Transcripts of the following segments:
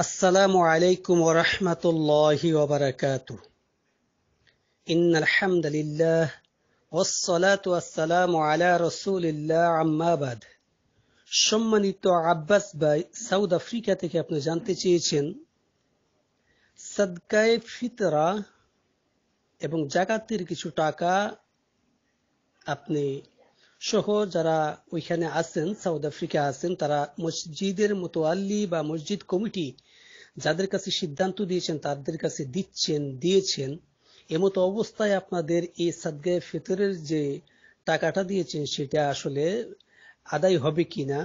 আসসালামু আলাইকুম ওয়া রাহমাতুল্লাহি ওয়া বারাকাতুহু। ইন্নাল হামদালিল্লাহ ওয়াস সালাতু ওয়াস সালামু আলা রাসূলিল্লাহ আম্মা বাদ। সম্মানিত আব্বাস ভাই, সাউথ আফ্রিকা থেকে আপনি জানতে চেয়েছেন সাদকায়ে ফিতরা এবং যাকাতের কিছু টাকা আপনি সহ যারা ওইখানে আছেন, সাউথ আফ্রিকা আছেন, তারা মসজিদের মুতাওয়াল্লি বা মসজিদ কমিটি যাদের কাছে সিদ্ধান্ত দিয়েছেন তাদের কাছে দিয়েছেন। এমতো অবস্থায় আপনাদের এই সাদকায়ে ফিতরের যে টাকাটা দিয়েছেন সেটা আসলে আদায় হবে কিনা,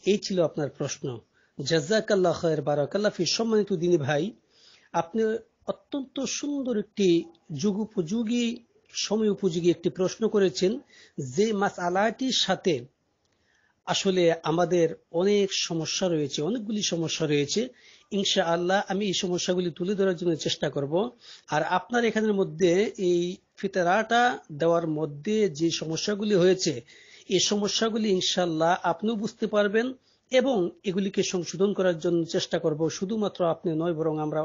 এই ছিল আপনার প্রশ্ন। জাযাকাল্লাহ খায়ের, বারাকাল্লাহ ফি। সম্মানিত দিনী ভাই, আপনি অত্যন্ত সুন্দর একটি যুগোপযোগী, সময় উপযোগী একটি প্রশ্ন করেছেন, যে মাসআলাটির সাথে আসলে আমাদের অনেক সমস্যা রয়েছে, অনেকগুলি সমস্যা রয়েছে। ইনশাআল্লাহ আমি এই সমস্যাগুলি তুলে ধরার জন্য চেষ্টা করব। আর আপনার এখানের মধ্যে এই ফিতরাটা দেওয়ার মধ্যে যে সমস্যাগুলি হয়েছে, এই সমস্যাগুলি ইনশাআল্লাহ আপনিও বুঝতে পারবেন এবং এগুলিকে সংশোধন করার জন্য চেষ্টা করব। শুধুমাত্র আপনি নয়, বরং আমরা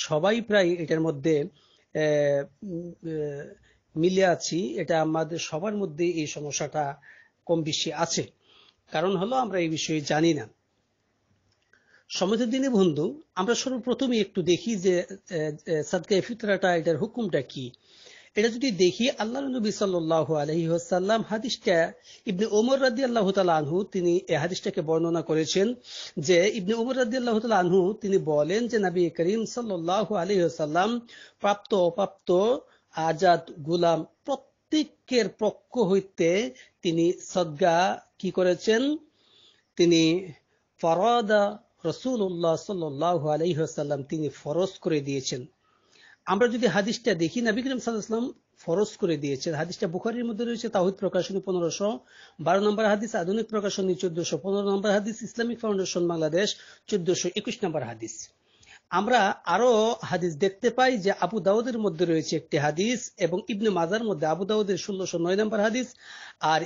সবাই প্রায় এটার মধ্যে মিলে আছি। এটা আমাদের সবার মধ্যে এই সমস্যাটা কম বেশি আছে। কারণ হলো আমরা এই বিষয়ে জানি না। সম্মানিত দিনী বন্ধু, আমরা সর্বপ্রথমে একটু দেখি যে সাদকায়ে ফিতরাটা, এটার হুকুমটা কি। এটা যদি দেখি, আল্লাহর নবী সাল্লাল্লাহু আলাইহি ওয়াসাল্লাম হাদিসটা ইবনে ওমর রাদিয়াল্লাহু তাআলা আনহু তিনি এই হাদিসটাকে বর্ণনা করেছেন। যে ইবনে ওমর রাদিয়াল্লাহু তাআলা আনহু তিনি বলেন যে নবী করিম সাল্লাল্লাহু আলাইহি ওয়াসাল্লাম প্রাপ্ত অপ্রাপ্ত আজাদ গোলাম প্রত্যেকের পক্ষ হইতে তিনি সদকা কি করেছেন, তিনি ফরাদা রাসূলুল্লাহ সাল্লাল্লাহু আলাইহি ওয়াসাল্লাম তিনি ফরজ করে দিয়েছেন। আমরা যদি হাদিসটা দেখি, নবী করিম সাল্লাল্লাহু আলাইহি ওয়াসাল্লাম ফরজ করে দিয়েছেন। হাদিসটা বুখারীর মধ্যে রয়েছে, তাওহীদ প্রকাশনী 1512 নম্বর হাদিস, আধুনিক প্রকাশনী 1415 নম্বর হাদিস, ইসলামিক ফাউন্ডেশন বাংলাদেশ 1421 নম্বর হাদিস। আমরা আরো হাদিস দেখতে পাই যে আবু দাউদের মধ্যে রয়েছে একটি হাদিস এবং ইবনে মাজার মধ্যে, আবু দাউদের 1609 নম্বর হাদিস আর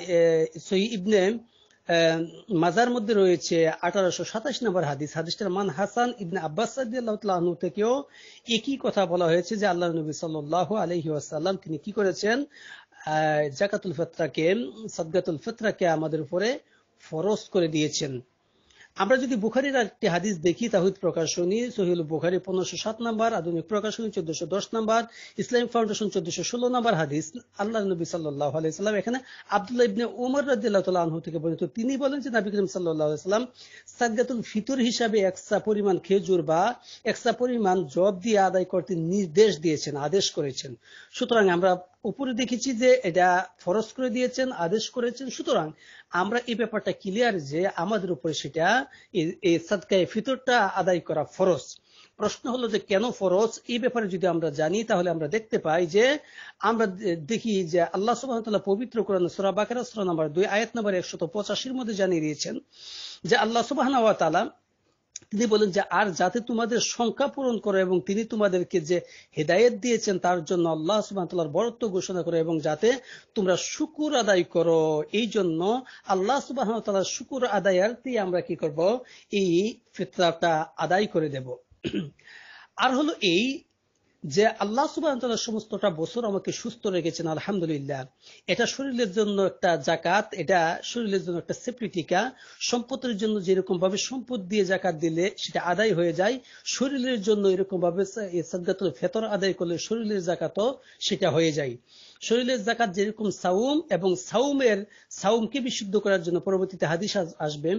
সহিহ ইবনে মাজার মধ্যে রয়েছে 1827 নম্বর হাদিস। হাদিসটার মান হাসান। ইবনে আব্বাস রাদিয়াল্লাহু তাআলা আনহু থেকেও একই কথা বলা হয়েছে যে আল্লাহর নবী সাল্লাল্লাহু আলাইহি ওয়াসাল্লাম তিনি কি করেছেন, যাকাতুল ফিতরাকে, সাদকাতুল ফিতরাকে আমাদের উপরে ফরজ করে দিয়েছেন। আমরা যদি বুখারীর একটি হাদিস দেখি, তাওহীদ প্রকাশনী সহিহুল বুখারী 1507 নম্বর, আধুনিক প্রকাশনী 1410 নম্বর, ইসলামিক ফাউন্ডেশন 1416 নম্বর হাদিস। আল্লাহর নবী সাল্লাল্লাহু আলাইহি ওয়াসাল্লাম, এখানে আব্দুল্লাহ ইবনে উমর রাদিয়াল্লাহু তাআলা আনহু থেকে বর্ণিত, তিনি বলেন যে নবী করিম সাল্লাল্লাহু আলাইহি ওয়াসাল্লাম সাদকাতুল ফিতর হিসাবে একসা পরিমাণ খেজুর বা একসা পরিমাণ জব দিয়ে আদায় করতে নির্দেশ দিয়েছেন, আদেশ করেছেন। সুতরাং আমরা উপরে দেখেছি যে এটা ফরজ করে দিয়েছেন, আদেশ করেছেন। সুতরাং আমরা এই ব্যাপারটা ক্লিয়ার যে আমাদের উপরে সেটা এই সাদকায়ে ফিতরটা আদায় করা ফরজ। প্রশ্ন হলো যে কেন ফরজ, এই ব্যাপারে যদি আমরা জানি তাহলে আমরা দেখতে পাই যে আমরা দেখি যে আল্লাহ সুবহানাহু ওয়া তাআলা পবিত্র কোরআন সূরা বাকারা সূরা নম্বর 2 আয়াত নম্বর 185 মধ্যে জানিয়ে দিয়েছেন যে আল্লাহ সুবহানাহু ওয়া তাআলা তিনি বলেন যে আর যাতে তোমাদের সংখ্যা পূরণ করো এবং তিনি তোমাদেরকে যে হেদায়েত দিয়েছেন তার জন্য আল্লাহ সুবহানাহু ওয়া তাআলার বরত্ব ঘোষণা করো এবং যাতে তোমরা শুকর আদায় করো। এই জন্য আল্লাহ সুবহানাহু ওয়া তাআলার শুকর আদায়ার্থে আমরা কি করব, এই ফিতরাটা আদায় করে দেব। আর হলো এই যে আল্লাহ সুবহানাহু ওয়া তাআলা সমস্তটা বছর আমাকে সুস্থ রেখেছেন, আলহামদুলিল্লাহ। এটা শরীরের জন্য একটা যাকাত, এটা শরীরের জন্য একটা সেপ্রিটিকা। সম্পদের জন্য যেরকম ভাবে সম্পদ দিয়ে যাকাত দিলে সেটা আদায় হয়ে যায়, শরীরের জন্য এরকম ভাবে সাদকাতুল ফিতর আদায় করলে শরীরের যাকাতও সেটা হয়ে যায়। শরীরের যাকাত যেরকম সাওম, এবং সাওমকে বিশুদ্ধ করার জন্য পরবর্তীতে হাদিস আসবে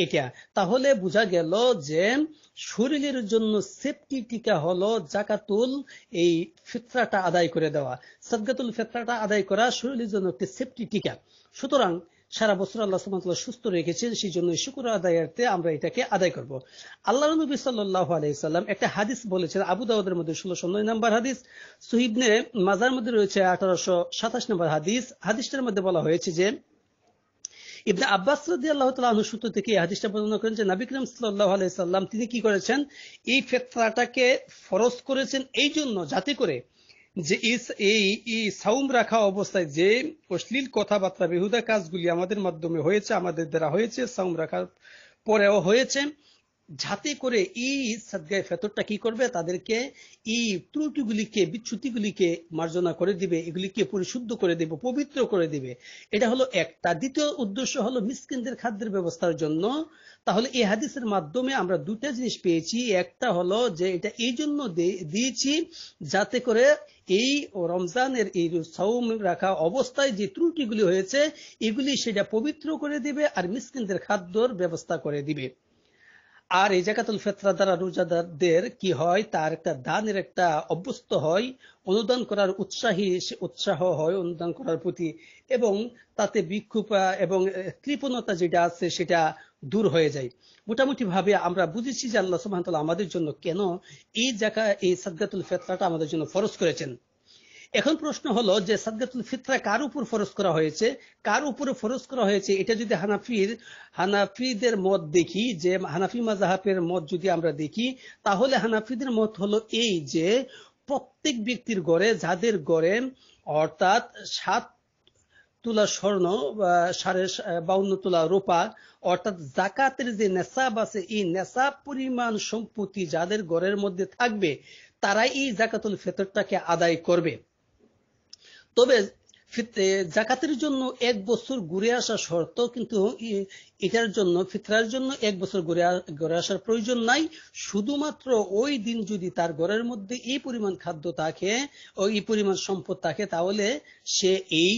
এটা। তাহলে বোঝা গেল যে শরীরের জন্য সেফটি টিকা হলো যাকাতুল এই ফিতরাটা আদায় করে দেওয়া। সাদকাতুল ফিতরাটা আদায় করা শরীরের জন্য একটি সেফটি টিকা। সুতরাং সারা বছর আল্লাহ সুবহানাহু ওয়া তাআলা সুস্থ রেখেছেন, সেই জন্য শুকর আদায়ার্থে আমরা এটাকে আদায় করব। আল্লাহর নবী সাল্লাল্লাহু আলাইহি সাল্লাম একটা হাদিস বলেছেন, আবু দাউদের মধ্যে 1609 নম্বর হাদিস, সহিহ ইবনে মাজার মধ্যে রয়েছে 1827 নম্বর হাদিস। হাদিসটার মধ্যে বলা হয়েছে যে ইবনে আব্বাস রাদিয়াল্লাহু তাআলা আনহু সূত্র থেকে এই হাদিসটা বর্ণনা করেন যে নবী করিম সাল্লাল্লাহু আলাইহি সাল্লাম তিনি কি করেছেন, এই ফিতরাটাকে ফরজ করেছেন এই জন্য যাতে করে যে এই সাওম রাখা অবস্থায় যে অশ্লীল কথাবার্তা, বেহুদা কাজগুলি আমাদের মাধ্যমে হয়েছে, আমাদের দ্বারা হয়েছে, সাওম রাখার পরেও হয়েছে, যাতে করে এই সাদগায়ে ফেতরটা কি করবে, তাদেরকে এই ত্রুটিগুলিকে, বিচ্যুতিগুলিকে মার্জনা করে দিবে, এগুলিকে পরিশুদ্ধ করে দিবে, পবিত্র করে দিবে। এটা হলো একটা। দ্বিতীয় উদ্দেশ্য হলো মিসকিনদের খাদ্যের ব্যবস্থার জন্য। তাহলে এই হাদিসের মাধ্যমে আমরা দুটা জিনিস পেয়েছি। একটা হলো যে এটা এই জন্য দিয়েছি যাতে করে এই রমজানের এই সাওম রাখা অবস্থায় যে ত্রুটিগুলি হয়েছে এগুলি সেটা পবিত্র করে দিবে আর মিসকিনদের খাদ্যর ব্যবস্থা করে দিবে। আর এই জাকাতুল ফিতরা দ্বারা রোজাদারদের কি হয়, তার একটা দানের একটা অভ্যস্ত হয়, অনুদান করার উৎসাহ হয় অনুদান করার প্রতি, এবং তাতে বিক্ষোভ এবং কৃপণতা যেটা আছে সেটা দূর হয়ে যায়। মোটামুটি ভাবে আমরা বুঝেছি যে আল্লাহ সুবহানাহু ওয়া তাআলা আমাদের জন্য কেন এই সাদকাতুল ফিতরাটা আমাদের জন্য ফরজ করেছেন। এখন প্রশ্ন হলো যে সাদকাতুল ফিতরা কার উপর ফরজ করা হয়েছে, কার উপরে ফরজ করা হয়েছে। এটা যদি হানাফিদের মত দেখি, যে হানাফি মাযহাবের মত যদি আমরা দেখি, তাহলে হানাফিদের মত হলো এই যে প্রত্যেক ব্যক্তির ঘরে, যাদের ঘরে অর্থাৎ 7 তোলা স্বর্ণ বা 52 তোলা রূপা, অর্থাৎ জাকাতের যে নেসাব আছে, এই নেসাব পরিমাণ সম্পত্তি যাদের ঘরের মধ্যে থাকবে তারাই এই জাকাতুল ফিতরটাকে আদায় করবে। তবে জাকাতের জন্য 1 বছর ঘুরে আসা শর্ত, কিন্তু এটার জন্য ফিতরার জন্য 1 বছর ঘুরে আসার প্রয়োজন নাই। শুধুমাত্র ওই দিন যদি তার ঘরের মধ্যে এই পরিমাণ খাদ্য থাকে ও এই পরিমাণ সম্পদ থাকে, তাহলে সে এই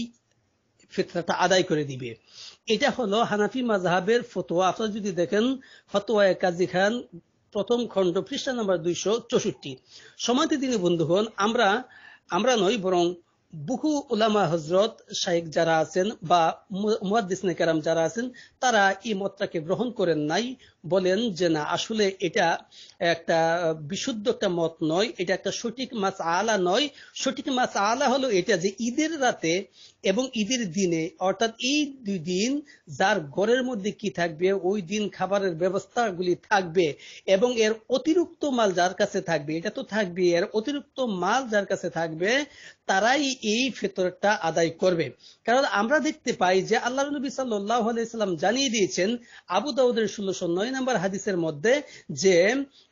ফিতরাটা আদায় করে দিবে। এটা হলো হানাফি মাযহাবের ফতোয়া। আপনারা যদি দেখেন ফতোয়ায়ে কাজী খান প্রথম খণ্ড পৃষ্ঠা নাম্বার 264। সম্মানিত দিনী বন্ধুগণ, আমরা নই বরং বহু উলামা হযরত শাইখ যারা আছেন বা মুহাদ্দিসিনে কেরাম যারা আছেন, তারা এই মতটাকে গ্রহণ করেন নাই। বলেন যে না, আসলে এটা একটা বিশুদ্ধ একটা মত নয়, এটা একটা সঠিক মাসআলা নয়। সঠিক মাসআলা হলো এটা যে ঈদের রাতে এবং ঈদের দিনে, অর্থাৎ এই 2 দিন যার ঘরের মধ্যে কি থাকবে, ওই দিন খাবারের ব্যবস্থাগুলি থাকবে এবং এর অতিরিক্ত মাল যার কাছে থাকবে, এটা তো থাকবে, এর অতিরিক্ত মাল যার কাছে থাকবে তারাই এই ফিতরটা আদায় করবে। কারণ আমরা দেখতে পাই যে আল্লাহর নবী সাল্লাল্লাহু আলাইহি সাল্লাম জানিয়ে দিয়েছেন আবু দাউদের 1609 নম্বর হাদিসের মধ্যে যে,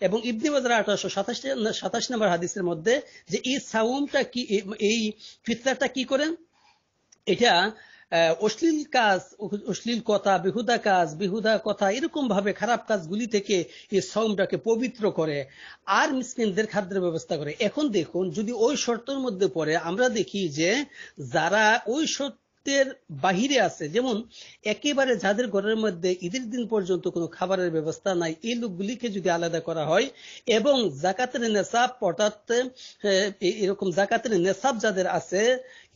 এবং ইবনে মাজাহ 1827 নম্বর হাদিসের মধ্যে, যে এই সাওমটা কি, এই ফিতরাটা কি করেন, এটা অশ্লীল কাজ, অশ্লীল কথা, বেহুদা কথা, এরকম ভাবে খারাপ কাজগুলি থেকে এই সাওমটাকে পবিত্র করে আর মিসকিনদের খাদ্যের ব্যবস্থা করে। এখন দেখুন, যদি ওই শর্তের মধ্যে পড়ে, আমরা দেখি যে যারা ওই শর্তের বাহিরে আছে, যেমন একেবারে যাদের ঘরের মধ্যে ঈদের দিন পর্যন্ত কোনো খাবারের ব্যবস্থা নাই, এই লোকগুলিকে যদি আলাদা করা হয় এবং জাকাতের নেসাব, অর্থাৎ এরকম জাকাতের নেসাব যাদের আছে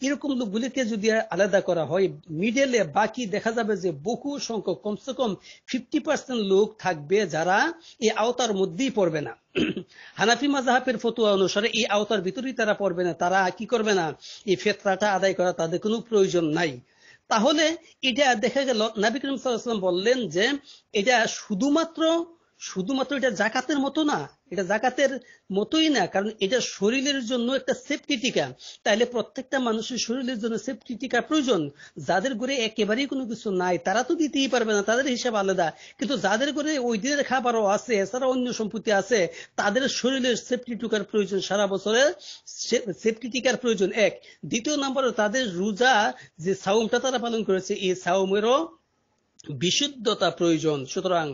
এরকম লোকগুলিকে যদি আলাদা করা হয়, মিডলে বাকি দেখা যাবে যে বহু সংখ্যক, কমসে কম 50% লোক থাকবে যারা এই আওতার মধ্যেই পড়বে না। হানাফি মাযহাবের ফতোয়া অনুসারে এই আওতার ভিতরেই তারা পড়বে না, তারা কি করবে না, এই ফিতরাটা আদায় করা তাদের কোনো প্রয়োজন নাই। তাহলে এটা দেখা গেল নবী করিম সাল্লাল্লাহু আলাইহি ওয়াসাল্লাম বললেন যে এটা শুধুমাত্র এটা জাকাতের মতো না, এটা জাকাতের মতোই না, কারণ এটা শরীরের জন্য একটা সেফটি টিকা। তাইলে প্রত্যেকটা মানুষের শরীরের জন্য সেফটি টিকা প্রয়োজন। যাদের ঘরে একেবারেই কোনো কিছু নাই তারা তো দিতেই পারবে না, তাদের হিসাব আলাদা। কিন্তু যাদের ঘরে ওই দিনের খাবারও আছে, এছাড়া অন্য সম্পত্তি আছে, তাদের শরীরের সেফটি টিকার প্রয়োজন, সারা বছরের সেফটি টিকার প্রয়োজন। এক, দ্বিতীয় নম্বরে তাদের রোজা যে সাওমটা তারা পালন করেছে, এই সাওমেরও বিশুদ্ধতা প্রয়োজন। সুতরাং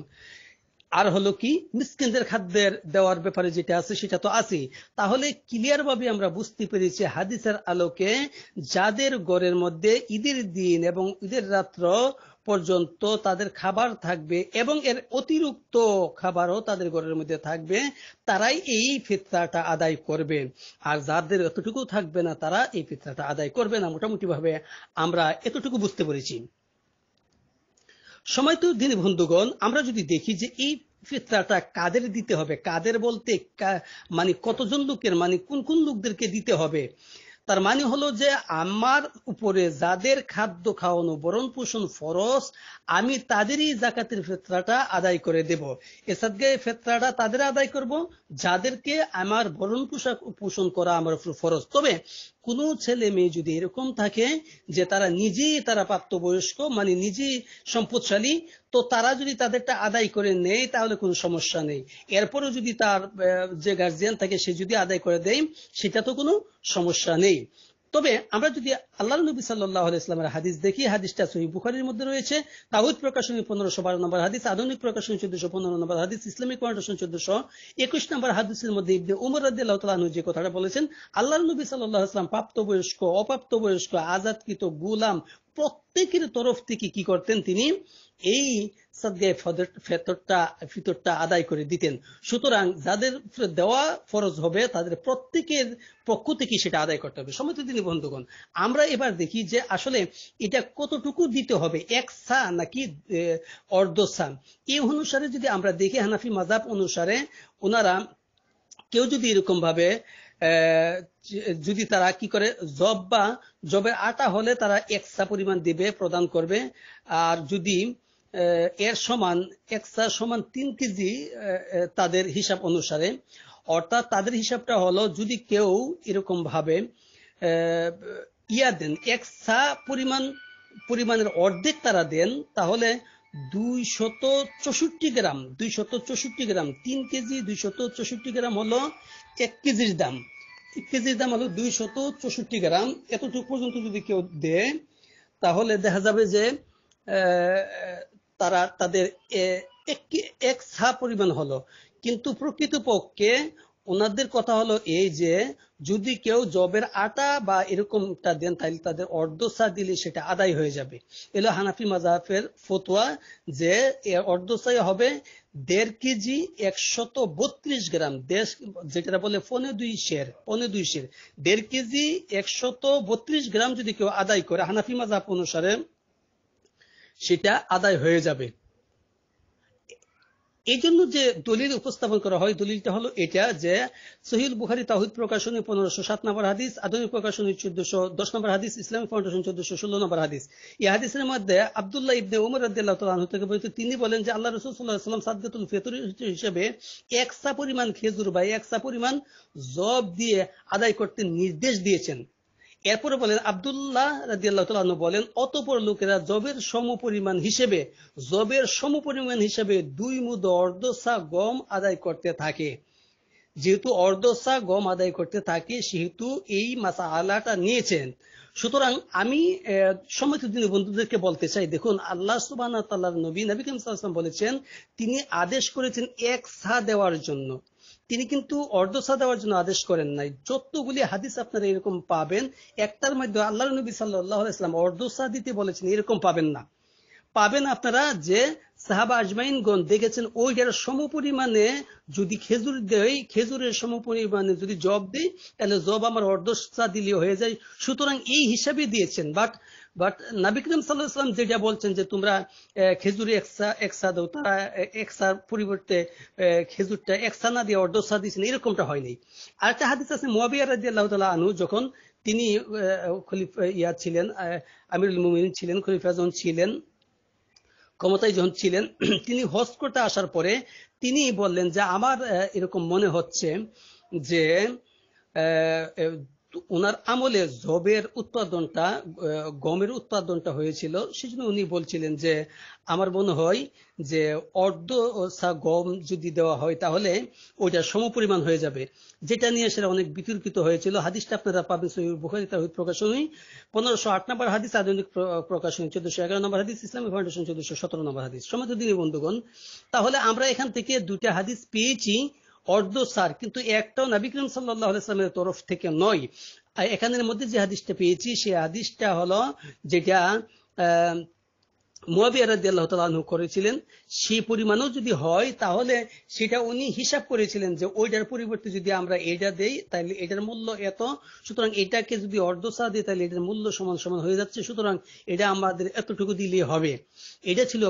আর হলো কি, মিসকিনদের খাদ্যের দেওয়ার ব্যাপারে যেটা আছে সেটা তো আছে। তাহলে ক্লিয়ার ভাবে আমরা বুঝতে পেরেছি হাদিসের আলোকে, যাদের ঘরের মধ্যে ঈদের দিন এবং ঈদের রাত্র পর্যন্ত তাদের খাবার থাকবে এবং এর অতিরিক্ত খাবারও তাদের ঘরের মধ্যে থাকবে, তারাই এই ফিতরাটা আদায় করবে। আর যাদের এতটুকু থাকবে না, তারা এই ফিতরাটা আদায় করবে না। মোটামুটি ভাবে আমরা এতটুকু বুঝতে পেরেছি। সময় তো দিনী বন্ধুগণ, আমরা যদি দেখি যে এই ফিতরাটা কাদের দিতে হবে, কাদের বলতে মানে কতজন লোকের, মানে কোন কোন লোকদেরকে দিতে হবে, তার মানে হলো যে আমার উপরে যাদের খাদ্য খাওয়ানো ভরণ পোষণ ফরজ, আমি তাদেরই জাকাতের ফিতরাটা আদায় করে দেব। এ সাদগায়ে ফিতরাটা তাদের আদায় করব যাদেরকে আমার ভরণ পোষণ করা আমার উপর ফরজ। তবে কোন ছেলে মেয়ে যদি এরকম থাকে যে তারা নিজেই প্রাপ্তবয়স্ক, মানে নিজেই সম্পদশালী, তো তারা যদি তাদেরটা আদায় করে নেয় তাহলে কোনো সমস্যা নেই। এরপরেও যদি তার যে গার্জিয়ান থাকে সে যদি আদায় করে দেয় সেটা তো কোনো সমস্যা নেই। তবে আমরা যদি আল্লাহর নবী সাল্লাল্লাহু আলাইহি ওয়াসাল্লামের হাদিস দেখি, হাদিসটা সহিহ বুখারীর মধ্যে রয়েছে, তাওহীদ প্রকাশনী 1512 নম্বর হাদিস, আধুনিক প্রকাশনী 1415 নম্বর হাদিস, ইসলামিক ফাউন্ডেশন 1421 নম্বর হাদিসের মধ্যে ইবনে উমর রাদিয়াল্লাহু তাআলা আনহু যে কথাটা বলেছেন, আল্লাহর নবী সাল্লাল্লাহু আলাইহি ওয়াসাল্লাম প্রাপ্তবয়স্ক, অপ্রাপ্তবয়স্ক, আযাদকৃত, গোলাম প্রত্যেকের তরফ থেকে কি করতেন, তিনি এই সাদগায়ে ফিতরটা আদায় করে দিতেন। সুতরাং যাদের দেওয়া ফরজ হবে তাদের প্রত্যেকের পক্ষ থেকে সেটা আদায় করতে হবে। সম্মানিত দিনী বন্ধুগণ, আমরা এবার দেখি যে আসলে এটা কতটুকু দিতে হবে, এক সা নাকি অর্ধ সা। এই অনুসারে যদি আমরা দেখি, হানাফি মাযহাব অনুসারে ওনারা কেউ যদি এরকম ভাবে যদি তারা কি করে, জবের আটা হলে তারা এক সা পরিমাণ দিবে, প্রদান করবে। আর যদি এর সমান, এক সা সমান 3 কেজি তাদের হিসাব অনুসারে, অর্থাৎ তাদের হিসাবটা হলো যদি কেউ এরকম ভাবে দেন, এক সা পরিমাণের অর্ধেক তারা দেন, তাহলে 264 গ্রাম 3 কেজি 264 গ্রাম হলো 1 কেজির দাম। 1 কেজির দাম হলো 264 গ্রাম। এতটুকু পর্যন্ত যদি কেউ দেয় তাহলে দেখা যাবে যে তারা তাদের এক সা পরিমাণ হলো। কিন্তু প্রকৃতপক্ষে ওনাদের কথা হলো এই যে যদি কেউ জবের আটা বা এরকমটা দেন তাহলে তাদের অর্ধ সা দিলে সেটা আদায় হয়ে যাবে। এলো হানাফি মাযহাবের ফতোয়া যে অর্ধ সাই হবে 1.5 কেজি 132 গ্রাম, যেটা বলে 2.25 সের। 1.5 কেজি 132 গ্রাম যদি কেউ আদায় করে হানাফি মাযহাব অনুসারে সেটা আদায় হয়ে যাবে। এই জন্য যে দলিল উপস্থাপন করা হয়, দলিলটা হলো এটা যে সহিহ বুখারী তাওহীদ প্রকাশনী 1507 নম্বর হাদিস, আধুনিক প্রকাশনী 1410 নম্বর হাদিস, ইসলামিক ফাউন্ডেশন 1416 নম্বর হাদিস। এই হাদিসের মধ্যে আব্দুল্লাহ ইবনে উমর রাদিয়াল্লাহু তাআলা আনহু থেকে বর্ণিত, তিনি বলেন যে আল্লাহ রাসূল সাল্লাল্লাহু আলাইহি ওয়াসাল্লাম সাদকাতুল ফিতর হিসেবে এক সা পরিমাণ খেজুর বা এক সা পরিমাণ জব দিয়ে আদায় করতে নির্দেশ দিয়েছেন। এরপরে বলেন, আব্দুল্লাহ রাদিয়াল্লাহু তাআলা আনহু বলেন, অতঃপর লোকেরা জবের সমপরিমাণ হিসেবে 2 মুদ অর্ধ সা গম আদায় করতে থাকে। যেহেতু অর্ধ সা গম আদায় করতে থাকে সেহেতু এই মাসআলাটা নিয়েছেন। সুতরাং আমি সম্মানিত দিনী বন্ধুদেরকে বলতে চাই, দেখুন আল্লাহ সুবহানাহু ওয়া তাআলার নবী সাল্লাল্লাহু আলাইহি ওয়াসাল্লাম বলেছেন, তিনি আদেশ করেছেন এক সা দেওয়ার জন্য, তিনি কিন্তু অর্ধ সা দেওয়ার জন্য আদেশ করেন নাই। যতগুলি হাদিস আপনারা এরকম পাবেন, একটার মধ্যে আল্লাহর নবী সাল্লাল্লাহু আলাইহি ওয়াসাল্লাম অর্ধ সা দিতে বলেছেন এরকম পাবেন না। পাবেন আপনারা যে সাহাবা আজমাইনগণ দেখেছেন ওইটার সমপরিমাণে যদি খেজুর দেয়, খেজুরের সমপরিমাণে যদি জব দেয় তাহলে জব আমার অর্ধ সা দিলেও হয়ে যায়। সুতরাং এই হিসাবে দিয়েছেন। বাট নবী করিম সাল্লাল্লাহু আলাইহি ওয়াসাল্লাম যেটা বলছেন যে তোমরা খেজুরে এক সা দাও, তারা এক সার পরিবর্তে খেজুরটা এক সা না দিয়ে অর্ধ সা দিয়েছেন, এরকমটা হয়নি। আরেকটা হাদিস আছে, মুয়াবিয়া রাদিয়াল্লাহু তাআলা আনহু যখন তিনি খলিফা ছিলেন, আমিরুল মুমিনিন ছিলেন, খলিফা যখন ছিলেন, ক্ষমতায় যখন ছিলেন, তিনি হজ করতে আসার পরে তিনি বললেন যে আমার এরকম মনে হচ্ছে যে ওনার আমলে জবের উৎপাদনটা, গমের উৎপাদনটা হয়েছিল, সেজন্য উনি বলছিলেন যে আমার মনে হয় যে অর্ধ সা গম যদি দেওয়া হয় তাহলে ওইটা সমপরিমাণ হয়ে যাবে, যেটা নিয়ে সেটা অনেক বিতর্কিত হয়েছিল। হাদিসটা আপনারা পাবেন সহিহ বুখারী তাওহীদ প্রকাশনী 1508 নম্বর হাদিস, আধুনিক প্রকাশনী 1411 নম্বর হাদিস, ইসলামিক ফাউন্ডেশন 1417 নম্বর হাদিস। সম্মানিত দিনী বন্ধুগণ, তাহলে আমরা এখান থেকে দুইটা হাদিস পেয়েছি অর্ধ সার, কিন্তু একটাও নবী করিম সাল্লাল্লাহু আলাইহি ওয়াসাল্লামের তরফ থেকে নয়। এখানের মধ্যে যে হাদিসটা পেয়েছি সেই হাদিসটা হলো যেটা মুয়াবিয়া রাদিয়াল্লাহু তাআলা আনহু করেছিলেন, সেই পরিমাণও যদি হয় তাহলে সেটা উনি হিসাব করেছিলেন যে ওইটার পরিবর্তে যদি আমরা এটা দেই তাহলে এটার মূল্য এত, সুতরাং এটাকে যদি অর্ধ সা দিই তাহলে এটার মূল্য সমান সমান হয়ে যাচ্ছে, সুতরাং এটা আমাদের এতটুকু দিলে হবে। এটা ছিল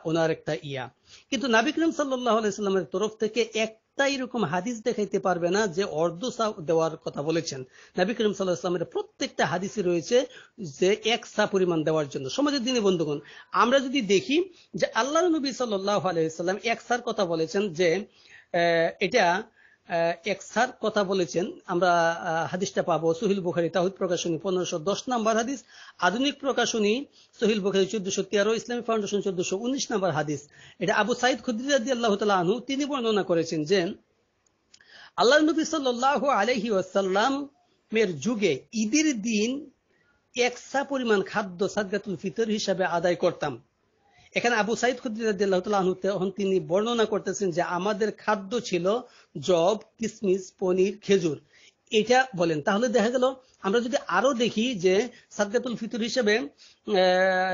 ওনার একটা ইয়া। কিন্তু নবী করিম সাল্লাল্লাহু আলাইহি ওয়াসাল্লামের তরফ থেকে এরকম হাদিস দেখাইতে পারবে না যে অর্ধ সা দেওয়ার কথা বলেছেন। নবী করিম সাল্লাল্লাহু আলাইহি ওয়াসাল্লামের প্রত্যেকটা হাদিসে রয়েছে যে এক সা পরিমাণ দেওয়ার জন্য। সমাজের দিনে বন্ধুগণ, আমরা যদি দেখি যে আল্লাহর নবী সাল্লাল্লাহু আলাইহি ওয়াসাল্লাম এক সার কথা বলেছেন যে এটা একসার কথা বলেছেন। আমরা হাদিসটা পাবো সহিহ বুখারী তাওহীদ প্রকাশনী 1510 নম্বর হাদিস, আধুনিক প্রকাশনী সহিহ বুখারী 1413, ইসলামিক ফাউন্ডেশন 1419 নম্বর হাদিস। এটা আবু সাঈদ খুদরী রাদিয়াল্লাহু তাআলা আনহু তিনি বর্ণনা করেছেন যে আল্লাহর নবী সাল্লাল্লাহু আলাইহি ওয়াসাল্লাম এর যুগে ঈদের দিন একসা পরিমাণ খাদ্য সাদকাতুল ফিতর হিসাবে আদায় করতাম। এখানে আবু সাঈদ খুদরী রাদিয়াল্লাহু তাআলা আনহু তিনি বর্ণনা করতেছেন যে আমাদের খাদ্য ছিল জব, কিসমিস, পনির, খেজুর, এটা বলেন। তাহলে দেখা গেল আমরা যদি আরো দেখি যে সাদকাতুল ফিতর হিসেবে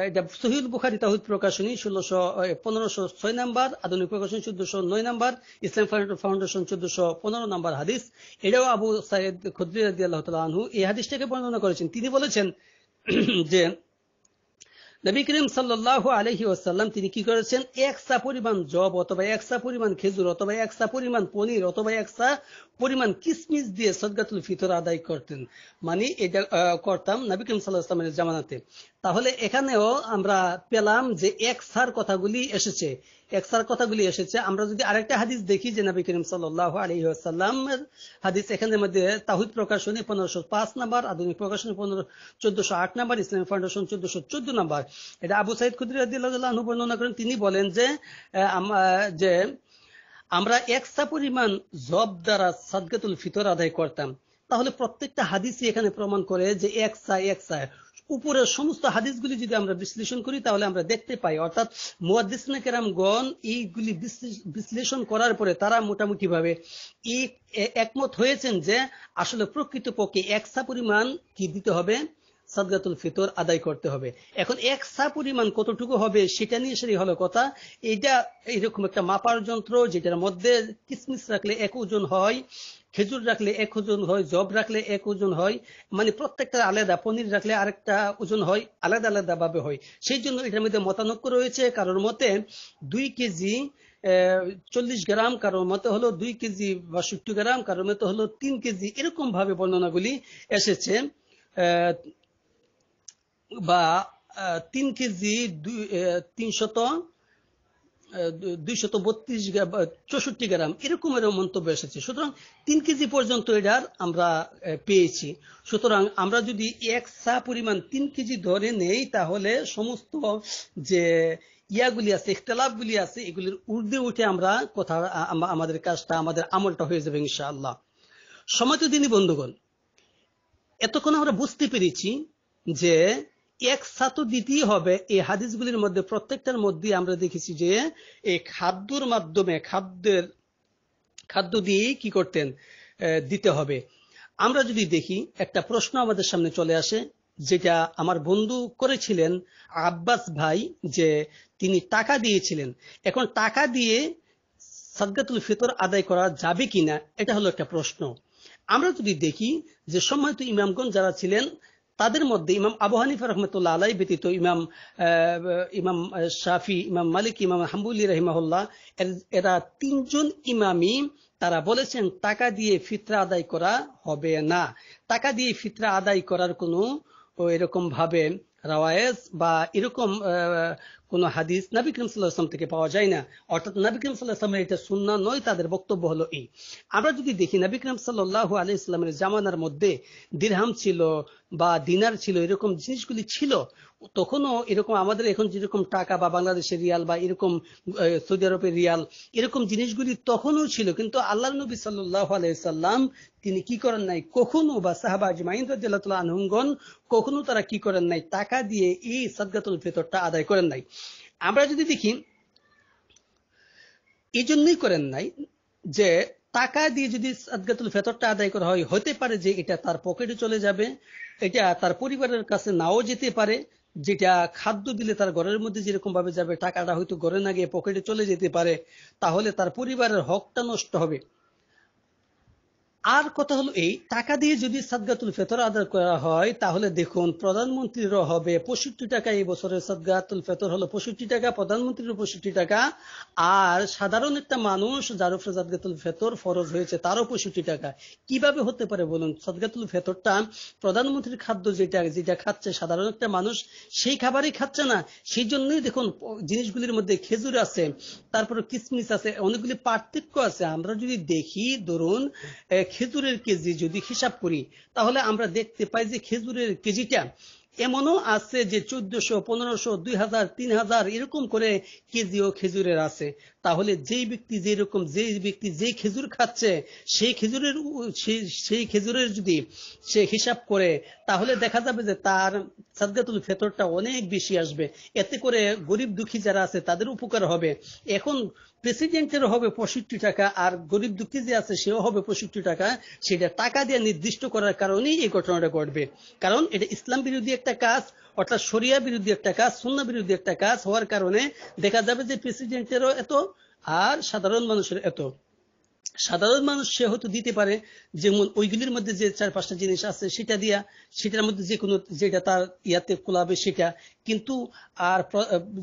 এটা সহিহ বুখারী তাওহীদ প্রকাশনী 1506 নাম্বার, আধুনিক প্রকাশনী 1409 নাম্বার, ইসলাম ফাউন্ডেশন 1415 নাম্বার হাদিস। এটাও আবু সাঈদ খুদরী রাদিয়াল্লাহু তাআলা আনহু এই হাদিসটাকে বর্ণনা করেছেন। তিনি বলেছেন যে নবী করিম সাল্লাল্লাহু আলাইহি ওয়াসাল্লাম তিনি কি করেছেন, একসা পরিমাণ জব অথবা একসা পরিমাণ খেজুর অথবা একসা পরিমাণ পনির অথবা একসা পরিমাণ কিসমিস দিয়ে সাদকাতুল ফিতর আদায় করতেন। মানে এটা করতাম নবী করিম সাল্লাল্লাহু আলাইহি ওয়াসাল্লামের জামানাতে। তাহলে এখানেও আমরা পেলাম যে একসার কথাগুলি এসেছে, একসার কথাগুলি এসেছে। আমরা যদি আরেকটা হাদিস দেখি যে নবী করিম সাল্লাল্লাহু আলাইহি ওয়াসাল্লামের হাদিস, এখানের মধ্যে তাওহীদ প্রকাশনী 1505 নাম্বার, আধুনিক প্রকাশনী 1408 নাম্বার, ইসলামিক ফাউন্ডেশন 1414 নাম্বার। এটা আবু সাঈদ খুদরী রাদিয়াল্লাহু তাআলা আনহু বর্ণনা করেন। তিনি বলেন যে আমরা একসা পরিমাণ জব দ্বারা সাদকাতুল ফিতর আদায় করতাম। তাহলে প্রত্যেকটা হাদিসই এখানে প্রমাণ করে যে একসা উপরের সমস্ত হাদিসগুলি যদি আমরা বিশ্লেষণ করি তাহলে আমরা দেখতে পাই, অর্থাৎ মুহাদ্দিসিনে কেরামগণ এইগুলি বিশ্লেষণ করার পরে তারা মোটামুটি ভাবে একমত হয়েছেন যে আসলে প্রকৃতপক্ষে একসা পরিমাণ কি দিতে হবে, সাদকাতুল ফিতর আদায় করতে হবে। এখন একসা পরিমাণ কতটুকু হবে সেটা নিয়ে সেটাই হলো কথা। এটা এরকম একটা মাপার যন্ত্র যেটার মধ্যে কিসমিস রাখলে এক ওজন হয়, খেজুর রাখলে এক ওজন হয়, জব রাখলে এক ওজন হয়, মানে প্রত্যেকটা আলাদা, পনির রাখলে আরেকটা ওজন হয়, আলাদা আলাদা ভাবে হয়। সেই জন্য এটার মধ্যে মতানৈক্য রয়েছে। কারোর মতে 2 কেজি 40 গ্রাম, কারোর মতে হলো 2 কেজি 62 গ্রাম, কারোর মতে হলো 3 কেজি, এরকম ভাবে বর্ণনাগুলি এসেছে। বা 3 কেজি 232 64 গ্রাম এরকমের মন্তব্য এসেছে। সুতরাং 3 কেজি পর্যন্ত এটার আমরা পেয়েছি। সুতরাং আমরা যদি একসা পরিমাণ 3 কেজি ধরে নেই তাহলে সমস্ত যে ইয়াগুলি আছে, ইখতিলাফগুলি আছে, এগুলির ঊর্ধ্বে উঠে আমরা আমাদের কাজটা, আমাদের আমলটা হয়ে যাবে ইনশাআল্লাহ। সম্মানিত দিনী বন্ধুগণ, এতক্ষণ আমরা বুঝতে পেরেছি যে একসা তো দিতেই হবে। এই হাদিসগুলির মধ্যে প্রত্যেকটার মধ্যে আমরা দেখেছি যে এই খাদ্যর মাধ্যমে খাদ্য দিয়ে কি করতেন, দিতে হবে। আমরা যদি দেখি একটা প্রশ্ন আমাদের সামনে চলে আসে, যেটা আমার বন্ধু করেছিলেন আব্বাস ভাই, যে তিনি টাকা দিয়েছিলেন। এখন টাকা দিয়ে সাদকাতুল ফিতর আদায় করা যাবে কিনা, এটা হলো একটা প্রশ্ন। আমরা যদি দেখি যে সম্মানিত ইমামগণ যারা ছিলেন তাদের মধ্যে ইমাম আবু হানিফা রাহমাতুল্লাহ আলাইহি ব্যতীত ইমাম শাফি, ইমাম মালিক, ইমাম হাম্বলি রাহিমাহুল্লাহ, এরা 3 জন ইমামই তারা বলেছেন টাকা দিয়ে ফিতরা আদায় করা হবে না। টাকা দিয়ে ফিতরা আদায় করার কোনো এরকম ভাবে রাওয়ায়েত বা এরকম কোন হাদিস নবী করিম সাল্লাল্লাহু আলাইহি ওয়াসাল্লাম থেকে পাওয়া যায় না। অর্থাৎ নবী করিম সাল্লাল্লাহু আলাইহি ওয়াসাল্লামের এটা সুন্নাহ নয়, তাদের বক্তব্য হলো এই। আমরা যদি দেখি নবী করিম সাল্লাল্লাহু আলাইহি ওয়াসাল্লামের জামানার মধ্যে দিরহাম ছিল বা দিনার ছিল, এরকম জিনিসগুলি ছিল। তখনও এরকম আমাদের এখন যেরকম টাকা বা বাংলাদেশের রিয়াল বা এরকম সৌদি আরবের রিয়াল, এরকম জিনিসগুলি তখনও ছিল। কিন্তু আল্লাহর নবী সাল্লাল্লাহু আলাইহি ওয়াসাল্লাম তিনি কি করেন নাই কখনো, বা সাহাবা আজমাইন রাদিয়াল্লাহু তাআলা আনহুম কখনো তারা কি করেন নাই, টাকা দিয়ে এই সাদকাতুল ফিতরটা আদায় করেন নাই। আমরা যদি দেখি এই জন্যই করেন নাই যে টাকা দিয়ে যদি সাদকাতুল ফিতরটা আদায় করা হয়, হতে পারে যে এটা তার পকেটে চলে যাবে, এটা তার পরিবারের কাছে নাও যেতে পারে। যেটা খাদ্য দিলে তার ঘরের মধ্যে যেরকম ভাবে যাবে, টাকাটা হয়তো ঘরে না গিয়ে পকেটে চলে যেতে পারে, তাহলে তার পরিবারের হকটা নষ্ট হবে। আর কথা হলো এই, টাকা দিয়ে যদি সাদগাতুল ফিতর আদায় করা হয় তাহলে দেখুন প্রধানমন্ত্রীরও হবে 65 টাকা, এই বছরের সাদগাতুল ফিতর হলো 65 টাকা, প্রধানমন্ত্রীরও 65 টাকা, আর সাধারণ একটা মানুষ যার উপরে সাদগাতুল ফিতর ফরজ হয়েছে তারও 65 টাকা। কিভাবে হতে পারে বলুন? সাদগাতুল ফিতরটা প্রধানমন্ত্রীর খাদ্য, যেটা যেটা খাচ্ছে সাধারণ একটা মানুষ সেই খাবারই খাচ্ছে না। সেই জন্যই দেখুন জিনিসগুলির মধ্যে খেজুর আছে, তারপরে কিসমিস আছে, অনেকগুলি পার্থক্য আছে। আমরা যদি দেখি, ধরুন খেজুরের কেজি যদি হিসাব করি তাহলে আমরা দেখতে পাই যে খেজুরের কেজিটা এমনও আছে যে 1400, 1500, 2000, 3000 এরকম করে কেজিও খেজুরের আছে। তাহলে যেই ব্যক্তি যে খেজুর খাচ্ছে সেই খেজুরের যদি সে হিসাব করে তাহলে দেখা যাবে যে তার সাদগাতুল ফিতরটা অনেক বেশি আসবে। এতে করে গরিব দুঃখী যারা আছে তাদের উপকার হবে। এখন প্রেসিডেন্টের হবে 65 টাকা, আর গরিব দুঃখী যে আছে সেও হবে 65 টাকা। সেটা টাকা দিয়ে নির্দিষ্ট করার কারণেই এই ঘটনাটা ঘটবে। কারণ এটা ইসলাম বিরোধী একটা কাজ, অর্থাৎ শরিয়া বিরোধী একটা কাজ, সুন্নাহ বিরোধী একটা কাজ হওয়ার কারণে দেখা যাবে যে প্রেসিডেন্টেরও এত আর সাধারণ মানুষের এত। সাধারণ মানুষ সে হয়তো দিতে পারে, যেমন ওইগুলির মধ্যে যে 4-5টা জিনিস আছে সেটা দিয়া, সেটার মধ্যে যে কোনো যেটা তার ইয়াতে কুলাবে সেটা। কিন্তু আর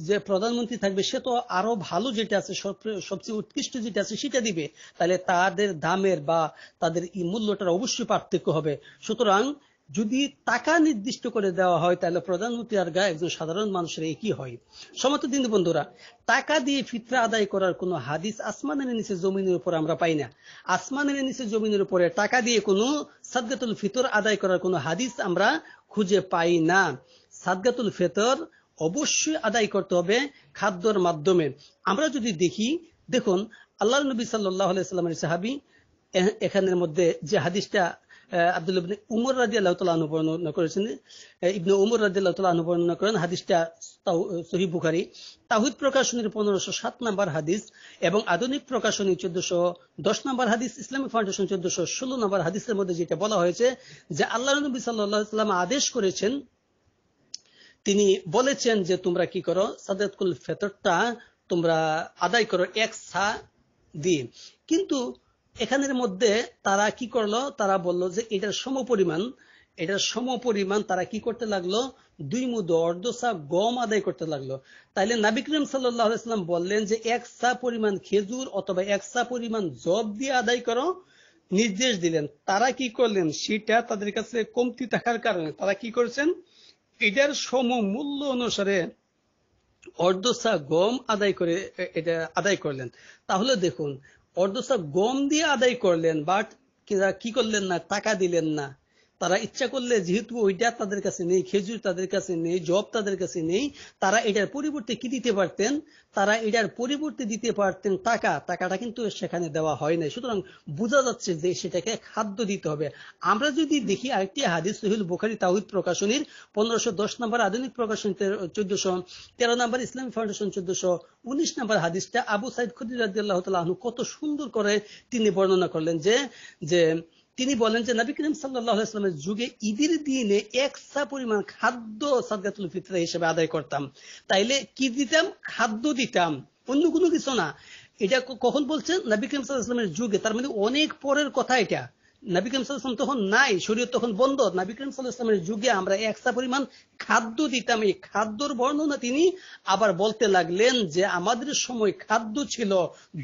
যে প্রধানমন্ত্রী থাকবে সে তো আরো ভালো যেটা আছে, সবচেয়ে উৎকৃষ্ট যেটা আছে সেটা দিবে। তাহলে তাদের দামের বা তাদের এই মূল্যটার অবশ্যই পার্থক্য হবে। সুতরাং যদি টাকা নির্দিষ্ট করে দেওয়া হয় তাহলে প্রধানমন্ত্রী আর একজন সাধারণ মানুষের একই হয়। সমস্ত দিন বন্ধুরা, টাকা দিয়ে ফিতরা আদায় করার কোনো হাদিস আসমানের নিচে জমিনের উপর আমরা পাই না। আসমানের নিচে জমিনের উপরে টাকা দিয়ে কোনো সাদগাতুল ফিতর আদায় করার কোনো হাদিস আমরা খুঁজে পাই না। সাদগাতুল ফিতর অবশ্যই আদায় করতে হবে খাদ্যর মাধ্যমে। আমরা যদি দেখি, দেখুন আল্লাহর নবী সাল্লাল্লাহু আলাইহি সাল্লামের সাহাবী এখানের মধ্যে যে হাদিসটা আব্দুল্লাহ ইবনে উমর রাদিয়াল্লাহু তাআলা আনহু বর্ণনা করেছেন, ইবনে উমর রাদিয়াল্লাহু তাআলা আনহু বর্ণনা করেন, হাদিসটা সহিহ বুখারী তাওহীদ প্রকাশনীর 1507 নম্বর হাদিস এবং আধুনিক প্রকাশনী 1410 নম্বর হাদিস, ইসলামিক ফাউন্ডেশন 1416 নম্বর হাদিসের মধ্যে যেটা বলা হয়েছে যে আল্লাহর নবী সাল্লাল্লাহু আলাইহি সাল্লাম আদেশ করেছেন, তিনি বলেছেন যে তোমরা কি করো, সাদগাতুল ফিতরটা তোমরা আদায় করো এক সা দিয়ে। কিন্তু এখানের মধ্যে তারা কি করলো, তারা বলল যে এটার সমপরিমাণ তারা কি করতে লাগলো, 2 মুদ অর্ধ সা গম আদায় করতে লাগলো। তাইলে নবী করিম সাল্লাল্লাহু আলাইহি সাল্লাম বললেন যে 1 সা পরিমাণ খেজুর অথবা 1 সা পরিমাণ জব দিয়ে আদায় করো, নির্দেশ দিলেন। তারা কি করলেন, সেটা তাদের কাছে কমতি থাকার কারণে তারা কি করেছেন, এটার সমমূল্য অনুসারে অর্ধ সা গম আদায় করলেন। তাহলে দেখুন অর্ধ সা গম দিয়ে আদায় করলেন, বাট কি করলেন না, টাকা দিলেন না। তারা ইচ্ছা করলে, যেহেতু ওইটা তাদের কাছে নেই, খেজুর তাদের কাছে নেই, জব তাদের কাছে নেই, তারা এটার পরিবর্তে কি দিতে পারতেন, তারা এটার পরিবর্তে দিতে পারতেন টাকাটা কিন্তু সেখানে দেওয়া হয় নাই। সুতরাং বোঝা যাচ্ছে যে সেটাকে খাদ্য দিতে হবে। আমরা যদি দেখি আরেকটি হাদিস সহিহ বুখারী তাওহীদ প্রকাশনীর 1510 নম্বর, আধুনিক প্রকাশনী 1413 নম্বর, ইসলামিক ফাউন্ডেশন 1419 নম্বর হাদিসটা আবু সাইদ খুদরি রাদিয়াল্লাহু তাআলা আনহু কত সুন্দর করে তিনি বর্ণনা করলেন যে তিনি বলেন যে নবী করিম সাল্লাল্লাহু আলাইহি ওয়াসাল্লামের যুগে ঈদের দিনে 1 সা পরিমাণ খাদ্য সাদগাতুল ফিতর হিসেবে আদায় করতাম। তাইলে কি দিতাম, খাদ্য দিতাম, অন্য কোনো কিছু না। এটা কখন বলছেন, নবী করিম সাল্লাল্লাহু আলাইহি ওয়াসাল্লামের যুগে, তার মানে অনেক পরের কথা এটা। নবী করিম সাল্লাল্লাহু আলাইহি ওয়াসাল্লাম তখন নাই, শরীয়ত তখন বন্ধ। নবী করিম সাল্লাল্লাহু আলাইহি ওয়াসাল্লামের যুগে আমরা 1 সা পরিমাণ খাদ্য দিতাম। এই খাদ্যর বর্ণনা তিনি আবার বলতে লাগলেন যে আমাদের সময় খাদ্য ছিল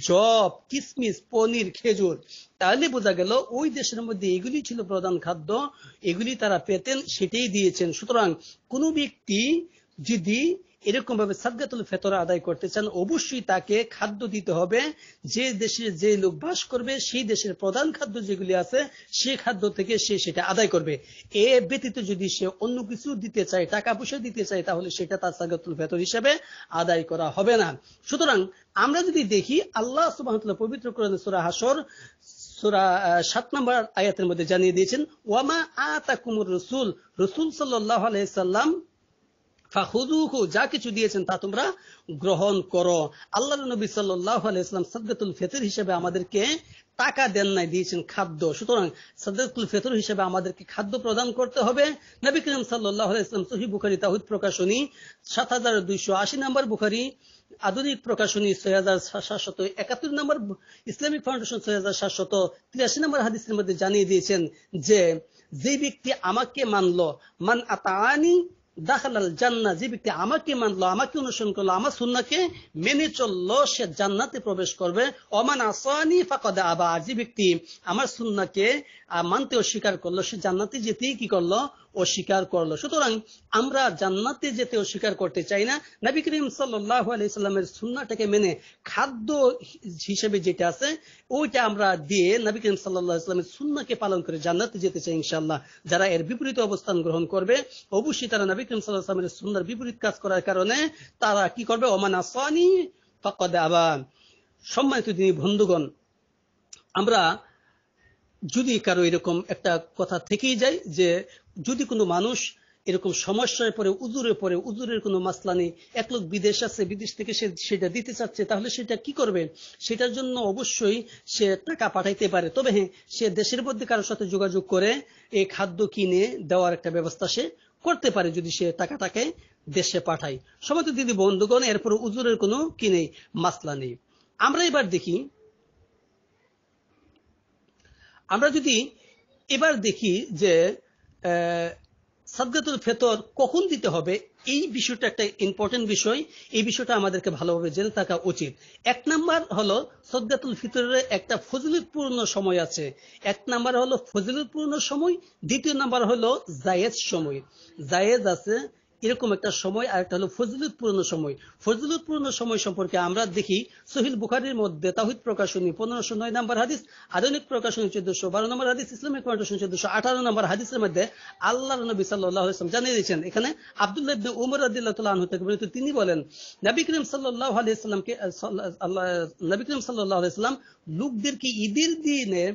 জব, কিসমিস, পনির, খেজুর। তাহলে বোঝা গেল ওই দেশের মধ্যে এগুলি ছিল প্রধান খাদ্য, এগুলি তারা পেতেন, সেটাই দিয়েছেন। সুতরাং কোন ব্যক্তি যদি এরকম ভাবে সাদগাতুল ফিতর আদায় করতে চান, অবশ্যই তাকে খাদ্য দিতে হবে। যে দেশে যে লোক বাস করবে সেই দেশের প্রধান খাদ্য যেগুলি আছে সেই খাদ্য থেকে সে সেটা আদায় করবে। এ ব্যতীত যদি সে অন্য কিছু দিতে চায়, টাকা পয়সা দিতে চায়, তাহলে সেটা তার সাদগাতুল ফিতর হিসেবে আদায় করা হবে না। সুতরাং আমরা যদি দেখি, আল্লাহ সুবহানাহু ওয়া তাআলা পবিত্র কোরআনে সূরা হাসর সূরা 7 নম্বর আয়াতের মধ্যে জানিয়ে দিয়েছেন, ওয়ামা আতাকুমুর রাসূল সাল্লাল্লাহু আলাইহি সাল্লাম ফাখুযুহু, যা কিছু দিয়েছেন তা তোমরা গ্রহণ করো। আল্লাহর নবী সাল্লাল্লাহু আলাইহি ওয়াসাল্লাম সাদগাতুল ফিতর হিসেবে আমাদেরকে টাকা দেন নাই, দিয়েছেন খাদ্য। সুতরাং সাদগাতুল ফিতর হিসেবে আমাদেরকে খাদ্য প্রদান করতে হবে। নবী করিম সাল্লাল্লাহু আলাইহি ওয়াসাল্লাম সহিহ বুখারী তাওহীদ প্রকাশনী 7280 নম্বর, বুখারী আধুনিক প্রকাশনী ৬৭৭১ নম্বর, ইসলামিক ফাউন্ডেশন ৬৭৮৩ নম্বর হাদিসের মধ্যে জানিয়ে দিয়েছেন যে ব্যক্তি আমাকে মানলো, মান আতাআনি দাখালাল জান্নাহ, যে ব্যক্তি আমাকে মানলো, আমাকে অনুসরণ করলো, আমার সুন্নাহকে মেনে চললো, সে জান্নাতে প্রবেশ করবে। ওমান আসানি ফাকাদ আবা, যে ব্যক্তি আমার সুন্নাহকে মানতে অস্বীকার করলো, সে জান্নাতে যেতেই কি করলো? অস্বীকার করলো। সুতরাং আমরা জান্নাতে যেতে অস্বীকার করতে চাই না। নবী করিম সাল্লাল্লাহু আলাইহি সাল্লামের সুন্নাহটাকে মেনে খাদ্য হিসেবে যেটা আছে ওইটা আমরা দিয়ে নবী করিম সাল্লাল্লাহু আলাইহি সাল্লামের সুন্নাহকে পালন করে জান্নাতে যেতে চাই ইনশাআল্লাহ। যারা এর বিপরীত অবস্থান গ্রহণ করবে, অবশ্যই তারা নবী করিম সাল্লাল্লাহু আলাইহি সাল্লামের সুন্নাহর বিপরীত কাজ করার কারণে তারা কি করবে? ওমান আসানি ফাকাদ আবা। সম্মানিত দিনী বন্ধুগণ, আমরা যদি কারো এরকম একটা কথা থেকেই যায় যে যদি কোনো মানুষ এরকম সমস্যায় পড়ে, উজুরের কোনো মাসলা নেই, এক লোক বিদেশ আছে, বিদেশ থেকে সে সেটা দিতে চাচ্ছে, তাহলে সেটা কি করবে? সেটার জন্য অবশ্যই সে টাকা পাঠাইতে পারে। তবে হ্যাঁ, সে দেশের মধ্যে কারোর সাথে যোগাযোগ করে এই খাদ্য কিনে দেওয়ার একটা ব্যবস্থা সে করতে পারে যদি সে টাকাটাকে দেশে পাঠায়। সমস্ত দিদি বন্ধুগণ, এরপর উজুরের কোনো কি নেই, মাসলা নেই। আমরা এবার দেখি, আমরা যদি এবার দেখি যে সাদকাতুল ফিতর কখন দিতে হবে, এই বিষয়টা একটা ইম্পর্টেন্ট বিষয়। এই বিষয়টা আমাদেরকে ভালোভাবে জেনে থাকা উচিত। এক নাম্বার হলো সাদকাতুল ফিতরের একটা ফজিলতপূর্ণ সময় আছে। এক নাম্বার হলো ফজিলতপূর্ণ সময়, দ্বিতীয় নাম্বার হলো জায়েজ সময়। জায়েজ আছে এরকম একটা সময়, আর একটা হলো ফজিলতপূর্ণ সময়। ফজিলতপূর্ণ সময় সম্পর্কে আমরা দেখি সহিহ বুখারীর মধ্যে তাওহীদ প্রকাশনী 1509 নম্বর হাদিস, আধুনিক প্রকাশনী 1412 নম্বর হাদিস, ইসলামিক ফাউন্ডেশন 1418 নম্বর হাদিসের মধ্যে আল্লাহর নবী সাল্লাল্লাহু আলাইহি ওয়াসাল্লাম জানিয়ে দিয়েছেন। এখানে আব্দুল্লাহ ইবনে উমর রাদিয়াল্লাহু তাআলা আনহু থেকে বর্ণিত, তিনি বলেন নবী করিম সাল্লাল্লাহু আলাইহি ওয়াসাল্লামকে নবী করিম সাল্লাল্লাহু আলাইহি ওয়াসাল্লাম লোকদেরকে ঈদের দিনে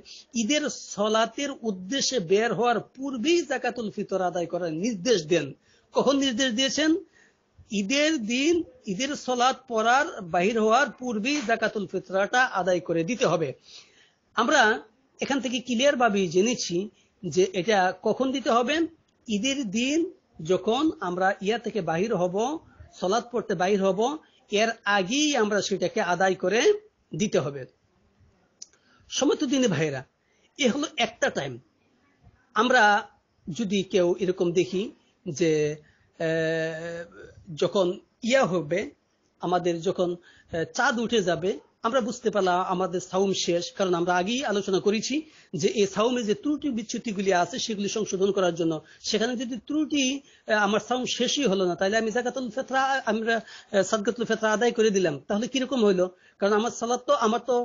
ঈদের সালাতের উদ্দেশ্যে বের হওয়ার পূর্বেই যাকাতুল ফিতর আদায় করার নির্দেশ দেন। কখন নির্দেশ দিয়েছেন? ঈদের দিন ঈদের সালাত পড়ার বাহির হওয়ার পূর্বেই যাকাতুল ফিতরাটা আদায় করে দিতে হবে। আমরা এখান থেকে ক্লিয়ার ভাবে জেনেছি যে এটা কখন দিতে হবে? ঈদের দিন যখন আমরা ইয়া থেকে বাহির হব, সালাত পড়তে বাহির হব, এর আগেই আমরা সেটাকে আদায় করে দিতে হবে। সমস্ত দিনে ভাইরা, এ হলো একটা টাইম। আমরা যদি কেউ এরকম দেখি যে যখন ইয়া হবে, আমাদের যখন চাঁদ উঠে যাবে, আমরা বুঝতে পারলাম আমাদের সাওম শেষ। কারণ আমরা আগেই আলোচনা করেছি যে এই সাওমে যে ত্রুটি বিচ্যুতিগুলি আছে সেগুলি সংশোধন করার জন্য। সেখানে যদি ত্রুটি আমার সাওম শেষই হলো না, তাহলে আমি যাকাতুল ফিতরা আমরা সাদকাতুল ফিতরা আদায় করে দিলাম, তাহলে কিরকম হইলো? কারণ আমার তো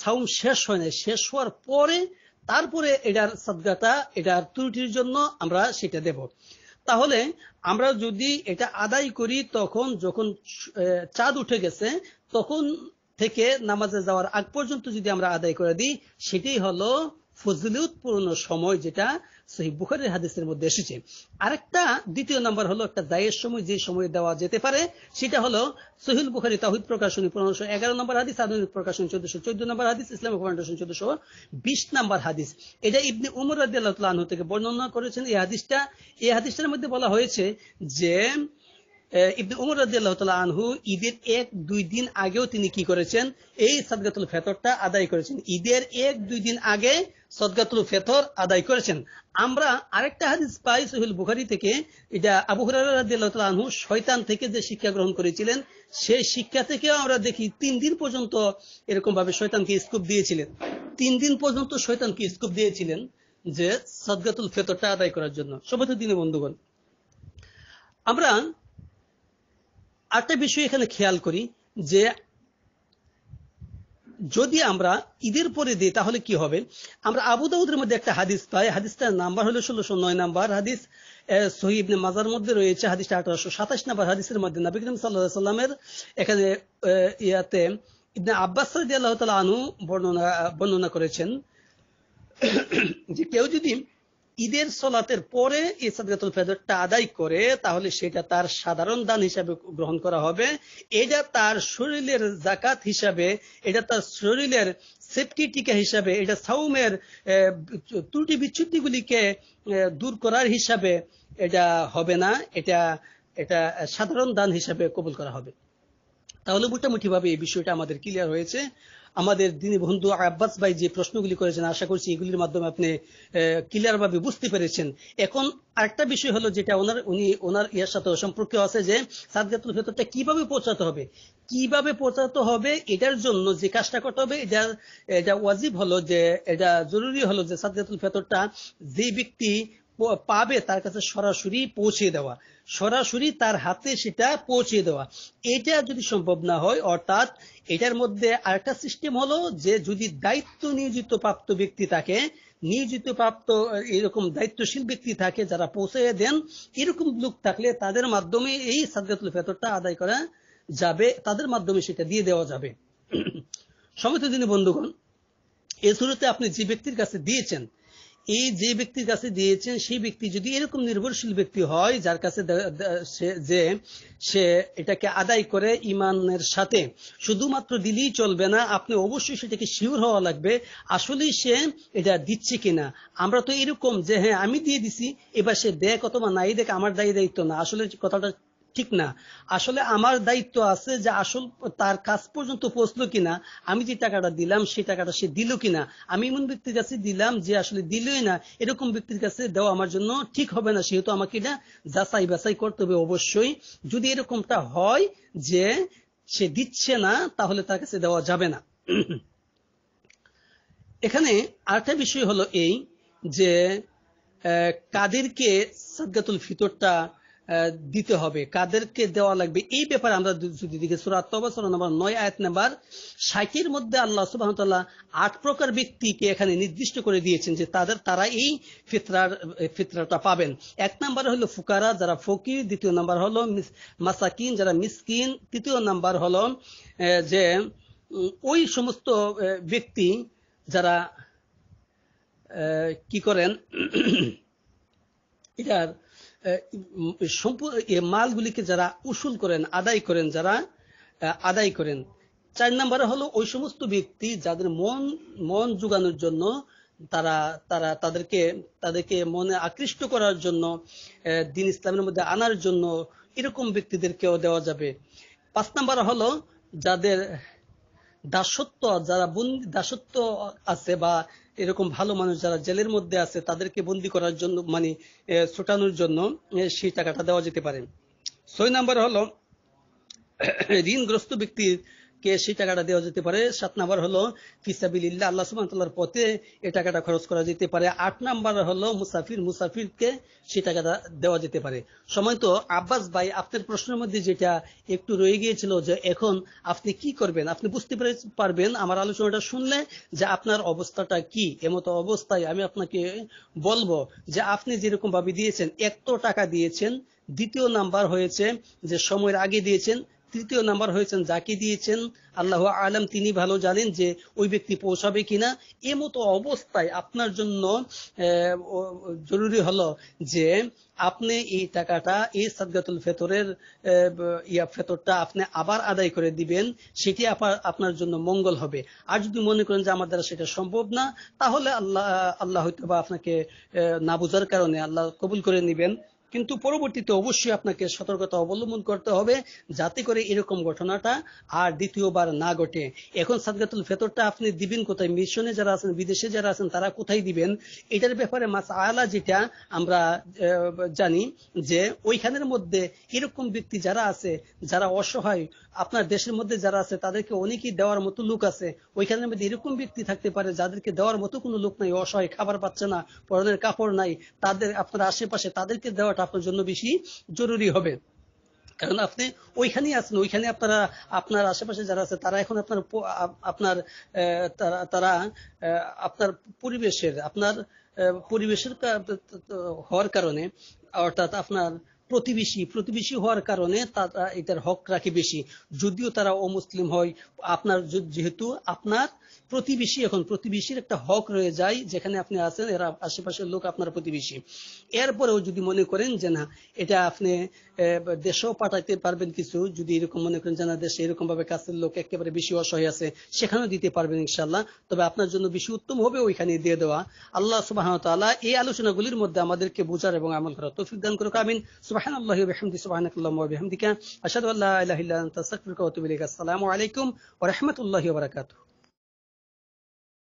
সাওম শেষ হয় না, শেষ হওয়ার পরে তারপরে এটার সাদকাটা এটার ত্রুটির জন্য আমরা সেটা দেব। তাহলে আমরা যদি এটা আদায় করি তখন যখন চাঁদ উঠে গেছে তখন থেকে নামাজে যাওয়ার আগ পর্যন্ত যদি আমরা আদায় করে দিই, সেটাই হলো ফজিলতপূর্ণ সময়, যেটা সহিহ বুখারীর হাদিসের মধ্যে এসেছে। আরেকটা দ্বিতীয় নাম্বার হলো একটা জায়েজ সময়, যে সময় দেওয়া যেতে পারে, সেটা হলো সহিহ বুখারী তাওহীদ প্রকাশনী 1511 নম্বর হাদিস, আধুনিক প্রকাশনী 1414 নম্বর হাদিস, ইসলামিক ফাউন্ডেশন 1420 নম্বর হাদিস। এটা ইবনে উমর রাদিয়াল্লাহু তাআলা আনহু থেকে বর্ণনা করেছেন। এই হাদিসটার মধ্যে বলা হয়েছে যে ইবনে উমর রাদিয়াল্লাহু তাআলা আনহু ঈদের 1-2 দিন আগেও তিনি কি করেছেন? এই সাদকাতুল ফিতরটা আদায় করেছেন। ঈদের 1-2 দিন আগে সাদকাতুল ফিতর আদায় করেছেন। আমরা আরেকটা হাদিস পাই সহিহ বুখারী থেকে, এটা আবু হুরায়রা রাদিয়াল্লাহু তাআলা আনহু শয়তান থেকে যে শিক্ষা গ্রহণ করেছিলেন, সেই শিক্ষা থেকেও আমরা দেখি 3 দিন পর্যন্ত এরকম ভাবে শয়তানকে স্কুপ দিয়েছিলেন। 3 দিন পর্যন্ত শয়তানকে স্কুপ দিয়েছিলেন যে সাদকাতুল ফিতরটা আদায় করার জন্য। সমস্ত দিনে বন্ধুগণ, আমরা আরেকটা বিষয় এখানে খেয়াল করি যে যদি আমরা ঈদের পরে দিই তাহলে কি হবে? আমরা আবু দাউদের মধ্যে একটা হাদিস পাই, হাদিসটার নাম্বার হলো 1609 নাম্বার হাদিস, সহিহ ইবনে মাজার মধ্যে রয়েছে হাদিসটা 1827 নাম্বার হাদিসের মধ্যে নবী করিম সাল্লাল্লাহু আলাইহি সাল্লামের এখানে ইয়াতে ইবনে আব্বাস রাদিয়াল্লাহু তাআলা আনহু বর্ণনা করেছেন যে কেউ যদি ঈদের সালাতের পরে এই সাদকাতুল ফিতরটা আদায় করে তাহলে সেটা তার সাধারণ দান হিসাবে গ্রহণ করা হবে। এটা তার শরীরের যাকাত হিসাবে, এটা তার শরীরের সেফটি টিকা হিসাবে, এটা সাওমের ত্রুটি বিচ্যুতিগুলিকে দূর করার হিসাবে এটা হবে না, এটা সাধারণ দান হিসাবে কবুল করা হবে। তাহলে মোটামুটি ভাবে এই বিষয়টা আমাদের ক্লিয়ার হয়েছে। আমাদের দিনী বন্ধু আব্বাস ভাই যে প্রশ্নগুলি করেছেন, আশা করছি এগুলির মাধ্যমে আপনি ক্লিয়ার ভাবে বুঝতে পেরেছেন। এখন আরেকটা বিষয় হলো যেটা ওনার ইয়ার সাথে সম্পর্ক আছে, যে সাদগাতুল ফিতরটা কিভাবে পৌঁছাতে হবে, এটার জন্য যে কাজটা করতে হবে, এটা ওয়াজিব হলো, যে এটা জরুরি হলো যে সাদগাতুল ফিতরটা যে ব্যক্তি পাবে তার কাছে সরাসরি পৌঁছে দেওয়া, সরাসরি তার হাতে সেটা পৌঁছে দেওয়া। এটা যদি সম্ভব না হয়, অর্থাৎ এটার মধ্যে আরেকটা সিস্টেম হলো যে যদি দায়িত্ব নিয়োজিত প্রাপ্ত ব্যক্তি থাকে, নিয়োজিত প্রাপ্ত এরকম দায়িত্বশীল ব্যক্তি থাকে যারা পৌঁছে দেন, এরকম লোক থাকলে তাদের মাধ্যমে এই সাদগাতুল ফিতরটা আদায় করা যাবে, তাদের মাধ্যমে সেটা দিয়ে দেওয়া যাবে। সম্মানিত দিনী বন্ধুগণ, এই শুরুতে আপনি যে ব্যক্তির কাছে দিয়েছেন, সেই ব্যক্তি যদি এরকম নির্ভরশীল ব্যক্তি হয় যার কাছে সে এটাকে আদায় করে ইমানের সাথে, শুধুমাত্র দিলেই চলবে না, আপনি অবশ্যই সেটাকে শিওর হওয়া লাগবে আসলেই সে এটা দিচ্ছে কিনা। আমরা তো এরকম যে হ্যাঁ আমি দিয়ে দিছি, এবার সে দেখ অথবা নাই দেখ আমার দায়িত্ব না, আসলে কথাটা ঠিক না। আসলে আমার দায়িত্ব আছে যে আসল তার কাছ পর্যন্ত পৌঁছলো কিনা, আমি যে টাকাটা দিলাম সেই টাকাটা সে দিল কিনা। আমি এমন ব্যক্তির কাছে দিলাম যে আসলে দিলই না, এরকম ব্যক্তির কাছে দেওয়া আমার জন্য ঠিক হবে না, সেহেতু আমাকে এটা যাচাই বাছাই করতে হবে অবশ্যই। যদি এরকমটা হয় যে সে দিচ্ছে না, তাহলে তার কাছে দেওয়া যাবে না। এখানে আরেকটা বিষয় হলো এই যে কাদেরকে সাদগাতুল ফিতরটা দিতে হবে, কাদেরকে দেওয়া লাগবে, এই ব্যাপারে আমরা যদি দেখি সূরা আত-তাওবা সূরা নম্বর 9 আয়াত নম্বর 60 এর মধ্যে আল্লাহ সুবহানাহু ওয়া তাআলা 8 প্রকার ব্যক্তিকে এখানে নির্দিষ্ট করে দিয়েছেন যে তারা এই ফিতরাটা পাবেন। এক নাম্বার হলো ফুকারা যারা ফকির, দ্বিতীয় নাম্বার হলো মাসাকিন যারা মিসকিন, তৃতীয় নাম্বার হলো যে ওই সমস্ত ব্যক্তি যারা কি করেন এটার মালগুলিকে যারা উসুল করেন, আদায় করেন। 4 নম্বরে হলো ওই সমস্ত ব্যক্তি যাদের মন জোগানোর জন্য, তাদেরকে মনে আকৃষ্ট করার জন্য, দ্বীন ইসলামের মধ্যে আনার জন্য এরকম ব্যক্তিদেরকেও দেওয়া যাবে। 5 নম্বর হলো যাদের দাসত্ব আছে বা এরকম ভালো মানুষ যারা জেলের মধ্যে আছে তাদেরকে বন্দী করার জন্য, মানে ছোটানোর জন্য সেই টাকাটা দেওয়া যেতে পারে। 6 নম্বর হলো ঋণগ্রস্ত ব্যক্তিকে সেই টাকাটা দেওয়া যেতে পারে। 7 নম্বর হলো ফিসাবিলিল্লাহ, আল্লাহ সুবহানাহু ওয়া তাআলার পথে এই টাকাটা খরচ করা যেতে পারে। 8 নম্বর হলো মুসাফিরকে সেই টাকাটা দেওয়া যেতে পারে। সম্মানিত আব্বাস ভাই, আপনার প্রশ্নের মধ্যে যেটা একটু রয়ে গিয়েছিল যে এখন আপনি কি করবেন, আপনি বুঝতে পারবেন আমার আলোচনাটা শুনলে যে আপনার অবস্থাটা কি। এমতো অবস্থায় আমি আপনাকে বলবো যে আপনি যেরকম ভাবে দিয়েছেন, এক তো টাকা দিয়েছেন, দ্বিতীয় নাম্বার হয়েছে যে সময়ের আগে দিয়েছেন, তৃতীয় নাম্বার হয়েছেন যাকে দিয়েছেন আল্লাহ আলাম, তিনি ভালো জানেন যে ওই ব্যক্তি পৌঁছাবে কিনা। এমতো অবস্থায় আপনার জন্য জরুরি হলো যে আপনি এই টাকাটা, এই সাদগাতুল ফিতরের ফিতরটা আপনি আবার আদায় করে দিবেন, সেটি আপনার জন্য মঙ্গল হবে। আর যদি মনে করেন যে আমার দ্বারা সেটা সম্ভব না, তাহলে আল্লাহ হয়তো বা আপনাকে না বোঝার কারণে আল্লাহ কবুল করে নেবেন, কিন্তু পরবর্তীতে অবশ্যই আপনাকে সতর্কতা অবলম্বন করতে হবে যাতে করে এরকম ঘটনাটা আর দ্বিতীয়বার না ঘটে। এখন সাদগাতুল ফিতরটা আপনি দিবেন কোথায়, মিশনে যারা আছেন, বিদেশে যারা আছেন তারা কোথায় দিবেন, এটার ব্যাপারে মাসআলা যেটা আমরা জানি যে ওইখানের মধ্যে এরকম ব্যক্তি যারা আছে, যারা অসহায়, আপনার দেশের মধ্যে যারা আছে তাদেরকে অনেকেই দেওয়ার মতো লোক আছে, ওইখানের মধ্যে এরকম ব্যক্তি থাকতে পারে যাদেরকে দেওয়ার মতো কোনো লোক নাই, অসহায়, খাবার পাচ্ছে না, পরনের কাপড় নাই, তাদের আপনার আশেপাশে তাদেরকে দেওয়াটা আপনার জন্য বেশি জরুরি হবে। কারণ আপনি ওইখানেই আছেন, ওইখানে আপনার আশেপাশে যারা আছে তারা এখন তারা আপনার পরিবেশের হওয়ার কারণে, অর্থাৎ আপনার প্রতিবেশী হওয়ার কারণে তারা এটার হক রাখে বেশি, যদিও তারা অমুসলিম হয়। আপনার যেহেতু আপনার প্রতিবেশী, এখন প্রতিবেশীর একটা হক রয়ে যায়, যেখানে আপনি আছেন এরা আশেপাশের লোক আপনার প্রতিবেশী। এরপরেও যদি মনে করেন যে না এটা আপনি দেশেও পাঠাইতে পারবেন কিছু, যদি এরকম মনে করেন যে না দেশে এরকম ভাবে কাছের লোক একেবারে বেশি অসহায় আছে, সেখানেও দিতে পারবেন ইনশাআল্লাহ। তবে আপনার জন্য বেশি উত্তম হবে ওইখানে দিয়ে দেওয়া। আল্লাহ সুবহানাহু ওয়া তাআলা এই আলোচনাগুলির মধ্যে আমাদেরকে বোঝার এবং আমল করার তৌফিক দান করুক, আমিন। সুবহানাল্লাহি ওয়া বিহামদিহি, সুবহানাকাল্লাহুম্মা ওয়া বিহামদিকা, আশহাদু আল্লা ইলাহা ইল্লা আনতা, আস্তাগফিরুকা ওয়া আতুবু ইলাইক। আসসালামু আলাইকুম ওয়া রাহমাতুল্লাহি ওয়া বারাকাতুহু।